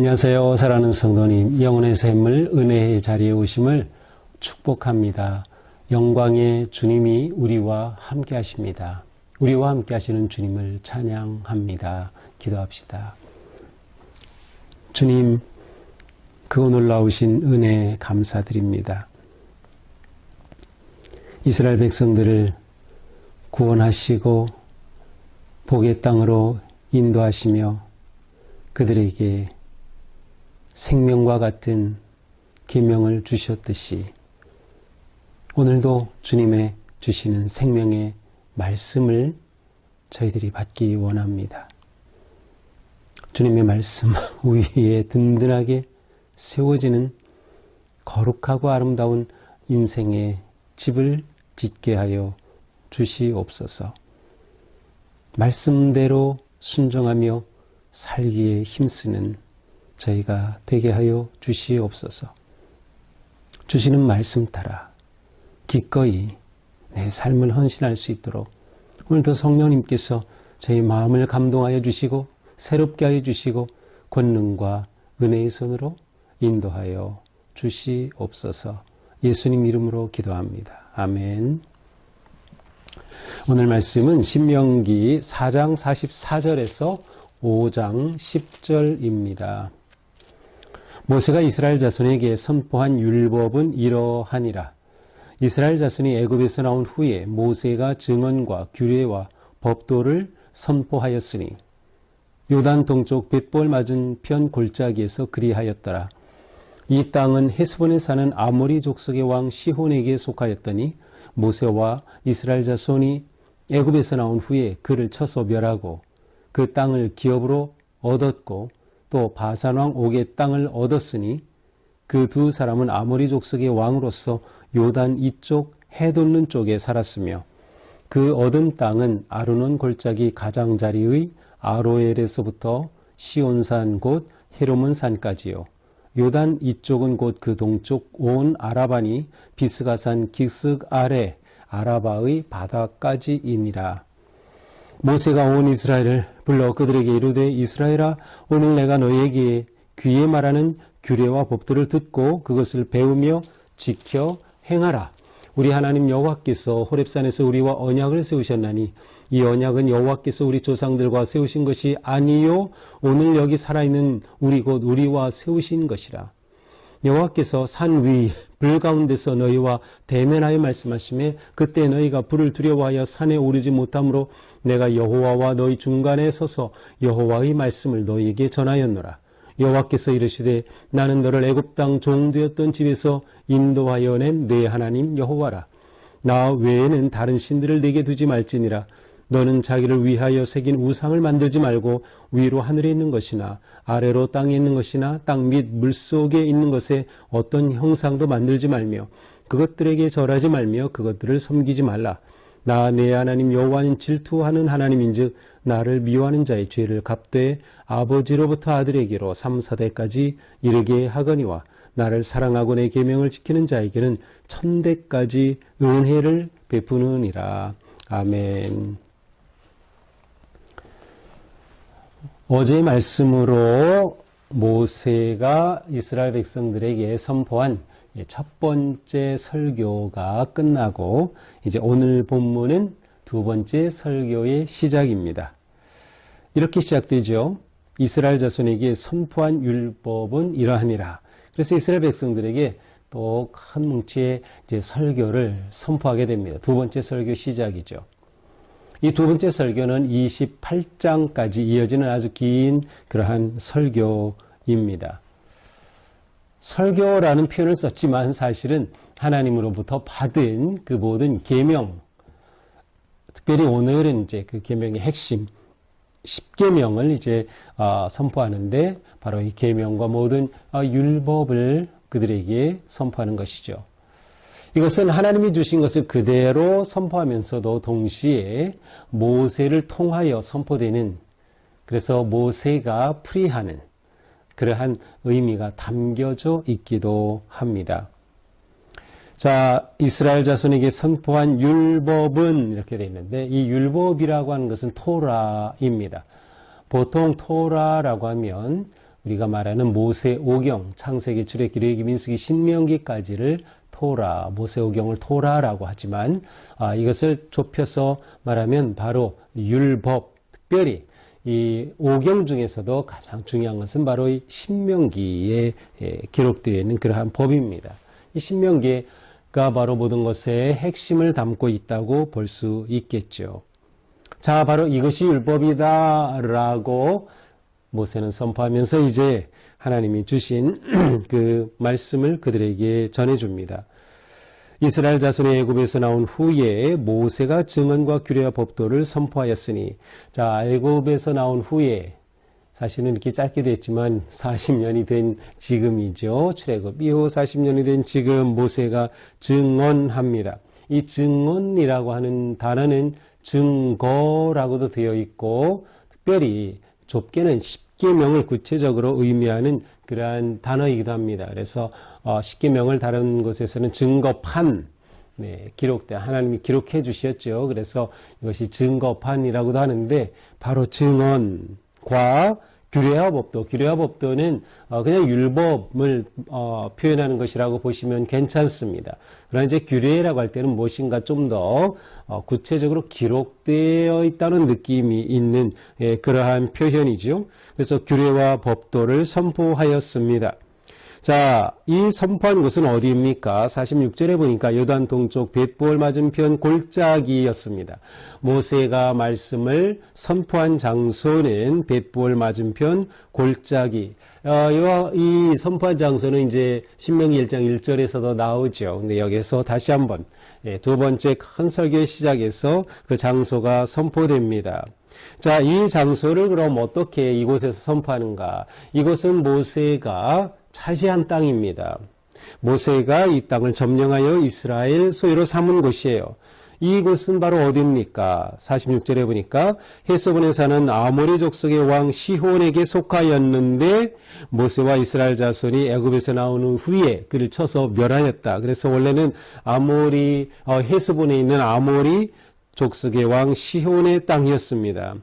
안녕하세요. 사랑하는 성도님, 영혼의 샘물 은혜의 자리에 오심을 축복합니다. 영광의 주님이 우리와 함께 하십니다. 우리와 함께 하시는 주님을 찬양합니다. 기도합시다. 주님, 그 놀라우신 은혜 감사드립니다. 이스라엘 백성들을 구원하시고 복의 땅으로 인도하시며 그들에게 생명과 같은 계명을 주셨듯이 오늘도 주님의 주시는 생명의 말씀을 저희들이 받기 원합니다. 주님의 말씀 위에 든든하게 세워지는 거룩하고 아름다운 인생의 집을 짓게 하여 주시옵소서. 말씀대로 순종하며 살기에 힘쓰는 저희가 되게 하여 주시옵소서. 주시는 말씀 따라 기꺼이 내 삶을 헌신할 수 있도록 오늘도 성령님께서 저희 마음을 감동하여 주시고 새롭게 하여 주시고 권능과 은혜의 손으로 인도하여 주시옵소서. 예수님 이름으로 기도합니다. 아멘. 오늘 말씀은 신명기 4장 44절에서 5장 10절입니다. 모세가 이스라엘 자손에게 선포한 율법은 이러하니라. 이스라엘 자손이 애굽에서 나온 후에 모세가 증언과 규례와 법도를 선포하였으니 요단 동쪽 벳볼 맞은편 골짜기에서 그리하였더라. 이 땅은 헤스본에 사는 아모리 족속의 왕 시혼에게 속하였더니 모세와 이스라엘 자손이 애굽에서 나온 후에 그를 쳐서 멸하고 그 땅을 기업으로 얻었고 또 바산왕 옥의 땅을 얻었으니 그 두 사람은 아모리 족속의 왕으로서 요단 이쪽 해돋는 쪽에 살았으며 그 얻은 땅은 아르논 골짜기 가장자리의 아로엘에서부터 시온산 곧 헤르몬 산까지요. 요단 이쪽은 곧 그 동쪽 온 아라바니 비스가산 기슭 아래 아라바의 바다까지이니라. 모세가 온 이스라엘을 불러 그들에게 이르되 이스라엘아, 오늘 내가 너희에게 귀에 말하는 규례와 법도를 듣고 그것을 배우며 지켜 행하라. 우리 하나님 여호와께서 호렙산에서 우리와 언약을 세우셨나니 이 언약은 여호와께서 우리 조상들과 세우신 것이 아니요 오늘 여기 살아있는 우리 곧 우리와 세우신 것이라. 여호와께서 산 위 불 가운데서 너희와 대면하여 말씀하시매 그때 너희가 불을 두려워하여 산에 오르지 못하므로 내가 여호와와 너희 중간에 서서 여호와의 말씀을 너희에게 전하였노라. 여호와께서 이르시되 나는 너를 애굽 땅 종되었던 집에서 인도하여 낸 내 하나님 여호와라. 나 외에는 다른 신들을 내게 두지 말지니라. 너는 자기를 위하여 새긴 우상을 만들지 말고 위로 하늘에 있는 것이나 아래로 땅에 있는 것이나 땅 및 물속에 있는 것에 어떤 형상도 만들지 말며 그것들에게 절하지 말며 그것들을 섬기지 말라. 나 내 하나님 여호와는 질투하는 하나님인즉 나를 미워하는 자의 죄를 갚되 아버지로부터 아들에게로 3, 4대까지 이르게 하거니와 나를 사랑하고 내 계명을 지키는 자에게는 1000대까지 은혜를 베푸느니라. 아멘. 어제의 말씀으로 모세가 이스라엘 백성들에게 선포한 첫 번째 설교가 끝나고 이제 오늘 본문은 두 번째 설교의 시작입니다. 이렇게 시작되죠. 이스라엘 자손에게 선포한 율법은 이러하니라. 그래서 이스라엘 백성들에게 또 큰 뭉치의 이제 설교를 선포하게 됩니다. 두 번째 설교 시작이죠. 이 두 번째 설교는 28장까지 이어지는 아주 긴 그러한 설교입니다. 설교라는 표현을 썼지만 사실은 하나님으로부터 받은 그 모든 계명, 특별히 오늘은 이제 그 계명의 핵심 10계명을 이제 선포하는데 바로 이 계명과 모든 율법을 그들에게 선포하는 것이죠. 이것은 하나님이 주신 것을 그대로 선포하면서도 동시에 모세를 통하여 선포되는, 그래서 모세가 풀이하는 그러한 의미가 담겨져 있기도 합니다. 자, 이스라엘 자손에게 선포한 율법은 이렇게 되어 있는데 이 율법이라고 하는 것은 토라입니다. 보통 토라라고 하면 우리가 말하는 모세오경, 창세기, 출애굽기, 레위기, 민수기, 신명기까지를 토라, 모세오경을 토라라고 하지만 이것을 좁혀서 말하면 바로 율법, 특별히 이 오경 중에서도 가장 중요한 것은 바로 이 신명기에 기록되어 있는 그러한 법입니다. 이 신명기가 바로 모든 것의 핵심을 담고 있다고 볼 수 있겠죠. 자, 바로 이것이 율법이다라고 모세는 선포하면서 이제 하나님이 주신 그 말씀을 그들에게 전해줍니다. 이스라엘 자손이 애굽에서 나온 후에 모세가 증언과 규례와 법도를 선포하였으니, 자, 애굽에서 나온 후에 사실은 이렇게 짧게 됐지만 40년이 된 지금이죠. 출애굽 이후 40년이 된 지금 모세가 증언합니다. 이 증언이라고 하는 단어는 증거라고도 되어 있고, 특별히 좁게는 10계명을 구체적으로 의미하는 그러한 단어이기도 합니다. 그래서 10계명을 다른 곳에서는 증거판, 하나님이 기록해 주셨죠. 그래서 이것이 증거판이라고도 하는데, 바로 증언과 규례와 법도는 그냥 율법을 표현하는 것이라고 보시면 괜찮습니다. 그러나 이제 규례라고 할 때는 무엇인가 좀 더 구체적으로 기록되어 있다는 느낌이 있는 그러한 표현이죠. 그래서 규례와 법도를 선포하였습니다. 자, 이 선포한 곳은 어디입니까? 46절에 보니까 요단 동쪽 벳부엘 맞은편 골짜기였습니다. 모세가 말씀을 선포한 장소는 벳부엘 맞은편 골짜기. 이 선포한 장소는 이제 신명기 1장 1절에서도 나오죠. 근데 여기서 다시 한번 두 번째 큰 설교의 시작에서 그 장소가 선포됩니다. 자, 이 장소를 그럼 어떻게 이곳에서 선포하는가? 이곳은 모세가 차지한 땅입니다. 모세가 이 땅을 점령하여 이스라엘 소유로 삼은 곳이에요. 이곳은 바로 어디입니까? 46절에 보니까 헤스본에 사는 아모리 족속의 왕 시혼에게 속하였는데 모세와 이스라엘 자손이 애굽에서 나오는 후에 그를 쳐서 멸하였다. 그래서 원래는 헤스본에 있는 아모리 족속의 왕 시혼의 땅이었습니다.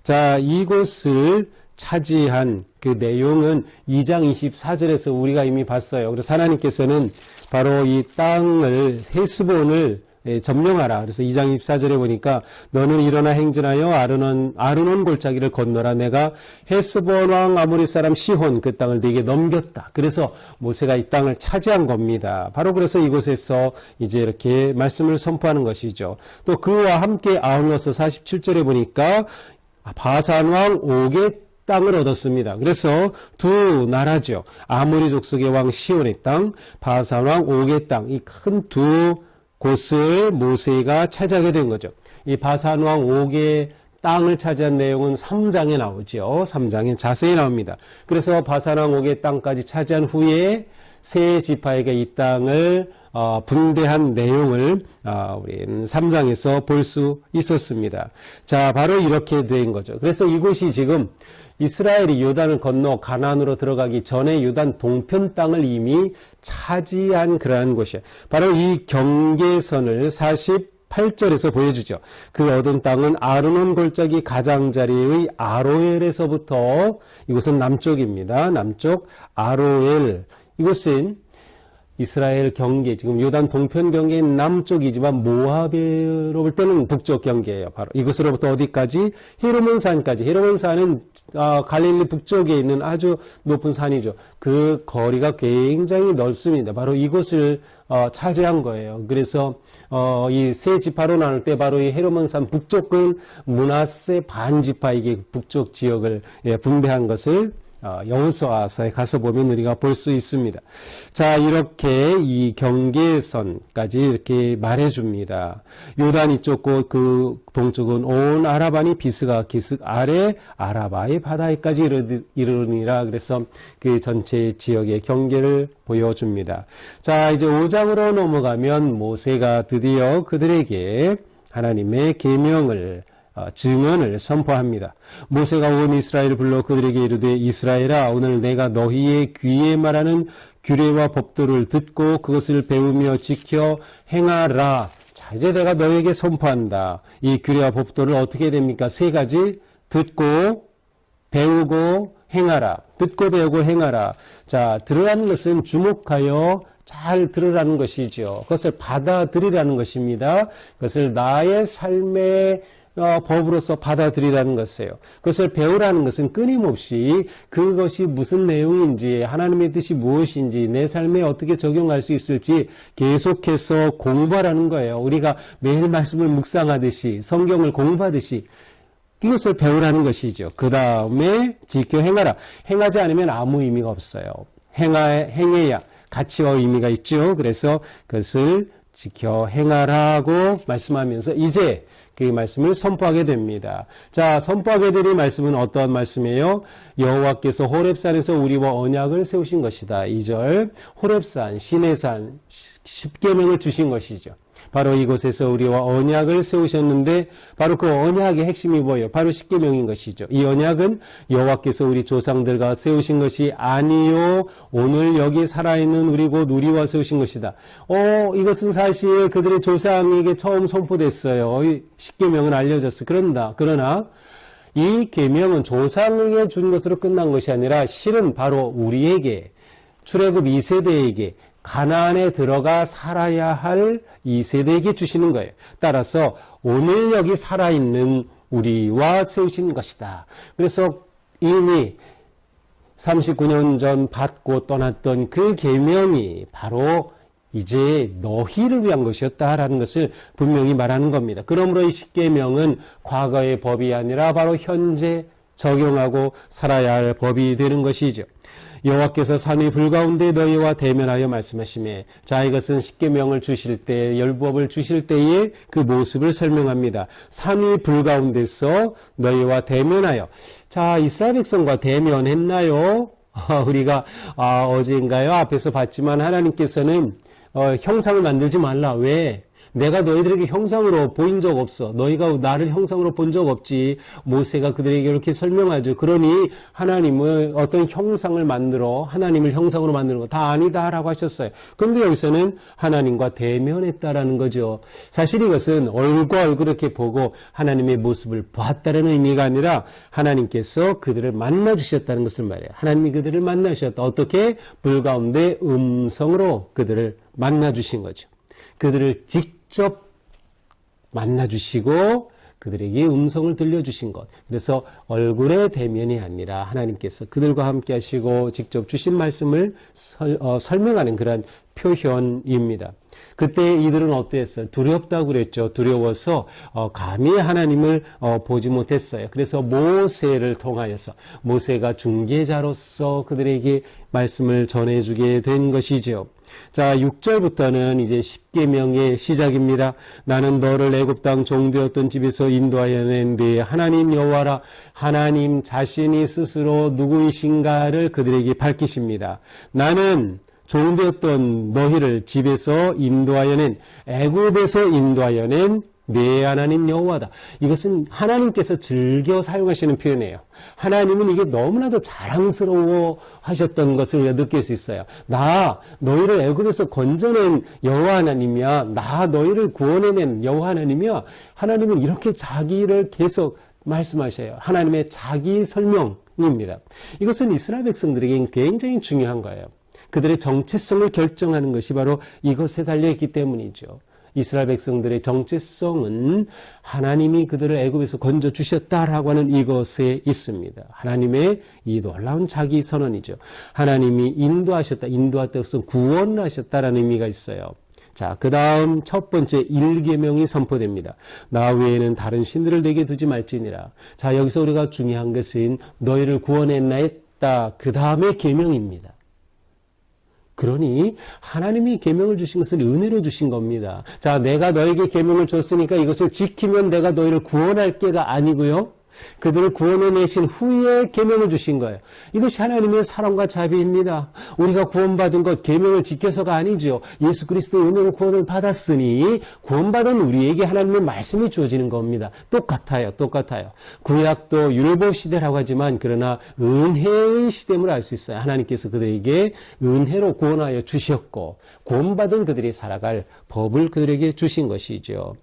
자, 이곳을 차지한 그 내용은 2장 24절에서 우리가 이미 봤어요. 그래서 하나님께서는 바로 이 땅을, 헤스본을 점령하라. 그래서 2장 24절에 보니까 너는 일어나 행진하여 아르논 골짜기를 건너라. 내가 헤스본 왕 아모리 사람 시혼 그 땅을 네게 넘겼다. 그래서 모세가 이 땅을 차지한 겁니다. 바로 그래서 이곳에서 이제 이렇게 말씀을 선포하는 것이죠. 또 그와 함께 아울러서 47절에 보니까 바산 왕 옥의 땅을 얻었습니다. 그래서 두 나라죠. 아모리 족속의 왕 시온의 땅, 바산 왕 옥의 땅, 이 큰 두 곳을 모세가 차지하게 된 거죠. 이 바산 왕 옥의 땅을 차지한 내용은 3장에 나오죠. 3장에 자세히 나옵니다. 그래서 바산 왕 옥의 땅까지 차지한 후에 세 지파에게 이 땅을 분배한 내용을 우리는 3장에서 볼 수 있었습니다. 자, 바로 이렇게 된 거죠. 그래서 이곳이 지금 이스라엘이 요단을 건너 가나안으로 들어가기 전에 요단 동편 땅을 이미 차지한 그러한 곳이에요. 바로 이 경계선을 48절에서 보여주죠. 그 얻은 땅은 아르논 골짜기 가장자리의 아로엘에서부터, 이곳은 남쪽입니다. 남쪽 아로엘. 이곳은 이스라엘 경계, 지금 요단 동편 경계인 남쪽이지만 모압으로 볼 때는 북쪽 경계예요. 바로 이곳으로부터 어디까지? 헤르몬 산까지. 헤르몬 산은 갈릴리 북쪽에 있는 아주 높은 산이죠. 그 거리가 굉장히 넓습니다. 바로 이곳을 차지한 거예요. 그래서 이 세 지파로 나눌 때 바로 이 헤르몬 산 북쪽은 므낫세 반지파에게 북쪽 지역을 분배한 것을 여호수아서에 가서 보면 우리가 볼 수 있습니다. 자, 이렇게 이 경계선까지 이렇게 말해줍니다. 요단 이쪽 그 동쪽은 온 아라바니 비스가 기슭 아래 아라바의 바다에까지 이르느니라. 그래서 그 전체 지역의 경계를 보여줍니다. 자, 이제 5장으로 넘어가면 모세가 드디어 그들에게 하나님의 계명을 증언을 선포합니다. 모세가 온 이스라엘을 불러 그들에게 이르되 이스라엘아, 오늘 내가 너희의 귀에 말하는 규례와 법도를 듣고 그것을 배우며 지켜 행하라. 자, 이제 내가 너희에게 선포한다. 이 규례와 법도를 어떻게 됩니까? 세 가지: 듣고, 배우고 행하라. 듣고 배우고 행하라. 자, 들으라는 것은 주목하여 잘 들으라는 것이죠. 그것을 받아들이라는 것입니다. 그것을 나의 삶의 법으로서 받아들이라는 것이에요. 그것을 배우라는 것은 끊임없이 그것이 무슨 내용인지, 하나님의 뜻이 무엇인지, 내 삶에 어떻게 적용할 수 있을지 계속해서 공부하라는 거예요. 우리가 매일 말씀을 묵상하듯이, 성경을 공부하듯이 이것을 배우라는 것이죠. 그 다음에 지켜 행하라. 행하지 않으면 아무 의미가 없어요. 행해야 가치와 의미가 있죠. 그래서 그것을 지켜 행하라고 말씀하면서 이제 그 말씀을 선포하게 됩니다. 자, 선포하게 될 말씀은 어떠한 말씀이에요? 여호와께서 호렙산에서 우리와 언약을 세우신 것이다. 2절 호렙산, 시내산, 십계명을 주신 것이죠. 바로 이곳에서 우리와 언약을 세우셨는데 바로 그 언약의 핵심이 뭐예요? 바로 십계명인 것이죠. 이 언약은 여호와께서 우리 조상들과 세우신 것이 아니요 오늘 여기 살아있는 우리 곧 우리와 세우신 것이다. 이것은 사실 그들의 조상에게 처음 선포됐어요. 십계명은 알려졌어. 그러나 이 계명은 조상에게 준 것으로 끝난 것이 아니라 실은 바로 우리에게 출애굽 2세대에게 가나안에 들어가 살아야 할 이 세대에게 주시는 거예요. 따라서 오늘 여기 살아있는 우리와 세우신 것이다. 그래서 이미 39년 전 받고 떠났던 그 계명이 바로 이제 너희를 위한 것이었다라는 것을 분명히 말하는 겁니다. 그러므로 이 십계명은 과거의 법이 아니라 바로 현재 적용하고 살아야 할 법이 되는 것이죠. 여호와께서 산 위 불 가운데 너희와 대면하여 말씀하시매. 자, 이것은 십계명을 주실 때, 율법을 주실 때의 그 모습을 설명합니다. 산 위 불 가운데서 너희와 대면하여. 자, 이스라엘 백성과 대면했나요? 우리가 어제인가요? 앞에서 봤지만 하나님께서는 형상을 만들지 말라. 왜? 내가 너희들에게 형상으로 보인 적 없어. 너희가 나를 형상으로 본 적 없지. 모세가 그들에게 이렇게 설명하죠. 그러니 하나님은 어떤 형상을 만들어 하나님을 형상으로 만드는 거 다 아니다라고 하셨어요. 그런데 여기서는 하나님과 대면했다라는 거죠. 사실 이것은 얼굴과 얼굴 이렇게 보고 하나님의 모습을 봤다는 의미가 아니라 하나님께서 그들을 만나주셨다는 것을 말해요. 하나님이 그들을 만나주셨다. 어떻게? 불 가운데 음성으로 그들을 만나주신 거죠. 그들을 직접 만나주시고 그들에게 음성을 들려주신 것. 그래서 얼굴의 대면이 아니라 하나님께서 그들과 함께 하시고 직접 주신 말씀을 설명하는 그런 표현입니다. 그때 이들은 어땠어요? 두렵다고 그랬죠. 두려워서 감히 하나님을 보지 못했어요. 그래서 모세를 통하여서 모세가 중개자로서 그들에게 말씀을 전해주게 된 것이죠. 자, 6절부터는 이제 십계명의 시작입니다. 나는 너를 애굽 땅 종되었던 집에서 인도하여 낸 네 하나님 여호와라. 하나님 자신이 스스로 누구이신가를 그들에게 밝히십니다. 나는 종되었던 너희를 집에서 인도하여 낸, 애굽에서 인도하여 낸 내 하나님 여호와다. 이것은 하나님께서 즐겨 사용하시는 표현이에요. 하나님은 이게 너무나도 자랑스러워 하셨던 것을 우리가 느낄 수 있어요. 나 너희를 애굽에서 건져낸 여호와 하나님이야. 나 너희를 구원해낸 여호와 하나님이야. 하나님은 이렇게 자기를 계속 말씀하셔요. 하나님의 자기 설명입니다. 이것은 이스라엘 백성들에게 굉장히 중요한 거예요. 그들의 정체성을 결정하는 것이 바로 이것에 달려있기 때문이죠. 이스라엘 백성들의 정체성은 하나님이 그들을 애굽에서 건져주셨다라고 하는 이것에 있습니다. 하나님의 이 놀라운 자기 선언이죠. 하나님이 인도하셨다. 인도할 때로서 구원을 하셨다라는 의미가 있어요. 자, 그 다음 첫 번째 1계명이 선포됩니다. 나 외에는 다른 신들을 내게 두지 말지니라. 자, 여기서 우리가 중요한 것은 너희를 구원했나이다. 그 다음에 계명입니다. 그러니 하나님이 계명을 주신 것은 은혜로 주신 겁니다. 자, 내가 너에게 계명을 줬으니까 이것을 지키면 내가 너희를 구원할 게가 아니고요. 그들을 구원해내신 후에 계명을 주신 거예요. 이것이 하나님의 사랑과 자비입니다. 우리가 구원받은 것 계명을 지켜서가 아니죠. 예수 그리스도의 은혜로 구원을 받았으니 구원받은 우리에게 하나님의 말씀이 주어지는 겁니다. 똑같아요. 구약도 율법 시대라고 하지만 그러나 은혜의 시대임을 알 수 있어요. 하나님께서 그들에게 은혜로 구원하여 주셨고 구원받은 그들이 살아갈 법을 그들에게 주신 것이죠.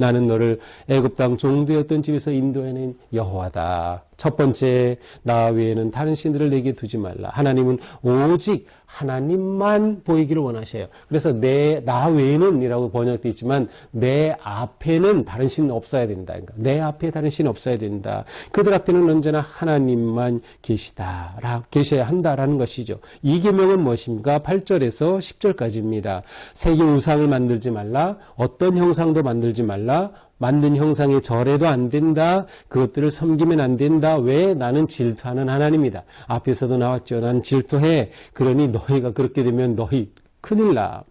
나는 너를 애굽 땅 종되었던 집에서 인도해낸 여호와다. 첫 번째, 나 외에는 다른 신들을 내게 두지 말라. 하나님은 오직 하나님만 보이기를 원하셔요. 그래서 나 외에는 이라고 번역되어 있지만 내 앞에는 다른 신 없어야 된다. 그러니까 내 앞에 다른 신 없어야 된다. 그들 앞에는 언제나 하나님만 계셔야 한다라는 것이죠. 이 계명은 무엇입니까? 8절에서 10절까지입니다. 세계 우상을 만들지 말라. 어떤 형상도 만들지 말라. 만든 형상에 절해도 안 된다. 그것들을 섬기면 안 된다. 왜? 나는 질투하는 하나님이다. 앞에서도 나왔죠. 나는 질투해. 그러니 너희가 그렇게 되면 너희 큰일 나.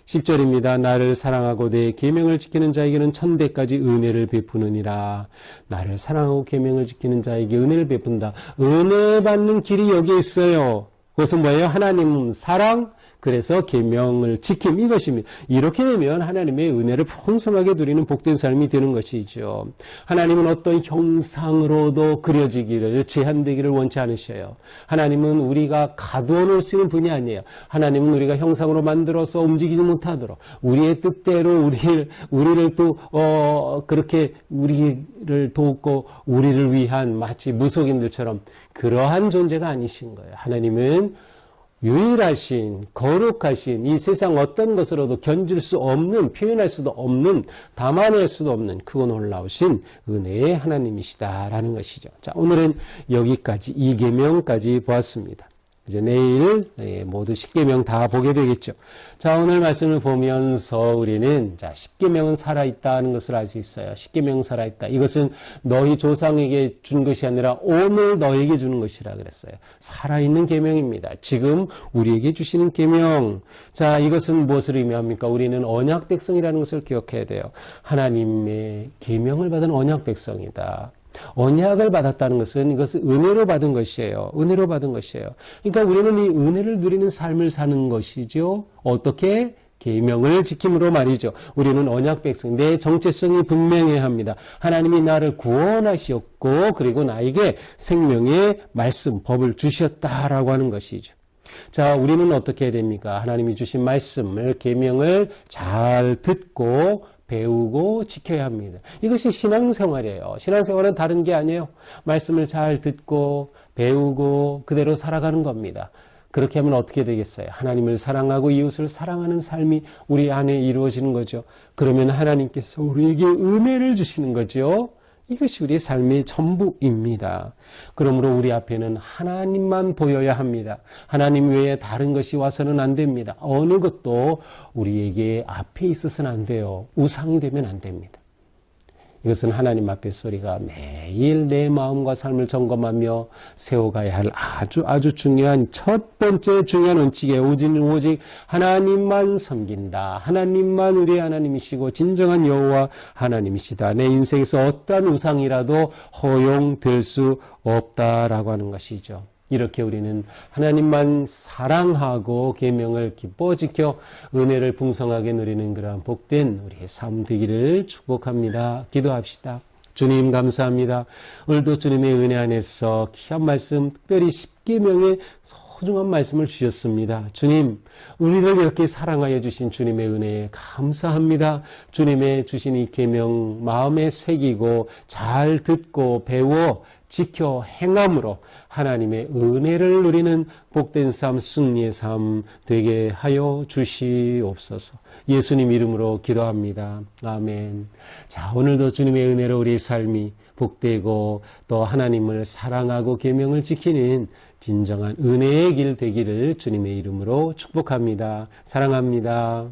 10절입니다. 나를 사랑하고 내 계명을 지키는 자에게는 천대까지 은혜를 베푸느니라. 나를 사랑하고 계명을 지키는 자에게 은혜를 베푼다. 은혜 받는 길이 여기 있어요. 그것은 뭐예요? 하나님 사랑, 그래서 계명을 지킴, 이것입니다. 이렇게 되면 하나님의 은혜를 풍성하게 누리는 복된 삶이 되는 것이죠. 하나님은 어떤 형상으로도 그려지기를, 제한되기를 원치 않으셔요. 하나님은 우리가 가두어 놓을 수 있는 분이 아니에요. 하나님은 우리가 형상으로 만들어서 움직이지 못하도록 우리의 뜻대로 우리를 또 그렇게 우리를 돕고 우리를 위한 마치 무속인들처럼 그러한 존재가 아니신 거예요. 하나님은 유일하신, 거룩하신, 이 세상 어떤 것으로도 견줄 수 없는, 표현할 수도 없는, 담아낼 수도 없는 크고 놀라우신 은혜의 하나님이시다라는 것이죠. 자, 오늘은 여기까지, 이 계명까지 보았습니다. 이제 내일 모두 10계명 다 보게 되겠죠. 자, 오늘 말씀을 보면서 우리는 10계명은 살아있다는 것을 알 수 있어요. 10계명은 살아있다. 이것은 너희 조상에게 준 것이 아니라 오늘 너에게 주는 것이라 그랬어요. 살아있는 계명입니다. 지금 우리에게 주시는 계명. 자, 이것은 무엇을 의미합니까? 우리는 언약 백성이라는 것을 기억해야 돼요. 하나님의 계명을 받은 언약 백성이다. 언약을 받았다는 것은 이것은 은혜로 받은 것이에요. 은혜로 받은 것이에요. 그러니까 우리는 이 은혜를 누리는 삶을 사는 것이죠. 어떻게? 계명을 지킴으로 말이죠. 우리는 언약 백성, 내 정체성이 분명해야 합니다. 하나님이 나를 구원하셨고 그리고 나에게 생명의 말씀, 법을 주셨다라고 하는 것이죠. 자, 우리는 어떻게 해야 됩니까? 하나님이 주신 말씀을, 계명을 잘 듣고 배우고 지켜야 합니다. 이것이 신앙생활이에요. 신앙생활은 다른 게 아니에요. 말씀을 잘 듣고 배우고 그대로 살아가는 겁니다. 그렇게 하면 어떻게 되겠어요? 하나님을 사랑하고 이웃을 사랑하는 삶이 우리 안에 이루어지는 거죠. 그러면 하나님께서 우리에게 은혜를 주시는 거죠. 이것이 우리 삶의 전부입니다. 그러므로 우리 앞에는 하나님만 보여야 합니다. 하나님 외에 다른 것이 와서는 안 됩니다. 어느 것도 우리에게 앞에 있어서는 안 돼요. 우상이 되면 안 됩니다. 이것은 하나님 앞에서 우리가 매일 내 마음과 삶을 점검하며 세워가야 할 아주 중요한 첫 번째 중요한 원칙이에요. 오직 하나님만 섬긴다. 하나님만 우리의 하나님이시고 진정한 여호와 하나님이시다. 내 인생에서 어떠한 우상이라도 허용될 수 없다라고 하는 것이죠. 이렇게 우리는 하나님만 사랑하고 계명을 기뻐 지켜 은혜를 풍성하게 누리는 그러한 복된 우리의 삶 되기를 축복합니다. 기도합시다. 주님 감사합니다. 오늘도 주님의 은혜 안에서 귀한 말씀, 특별히 10계명의 소중한 말씀을 주셨습니다. 주님, 우리를 이렇게 사랑하여 주신 주님의 은혜에 감사합니다. 주님의 주신 이 계명 마음에 새기고 잘 듣고 배워 지켜 행함으로 하나님의 은혜를 누리는 복된 삶, 승리의 삶 되게 하여 주시옵소서. 예수님 이름으로 기도합니다. 아멘. 자, 오늘도 주님의 은혜로 우리 삶이 복되고 또 하나님을 사랑하고 계명을 지키는 진정한 은혜의 길 되기를 주님의 이름으로 축복합니다. 사랑합니다.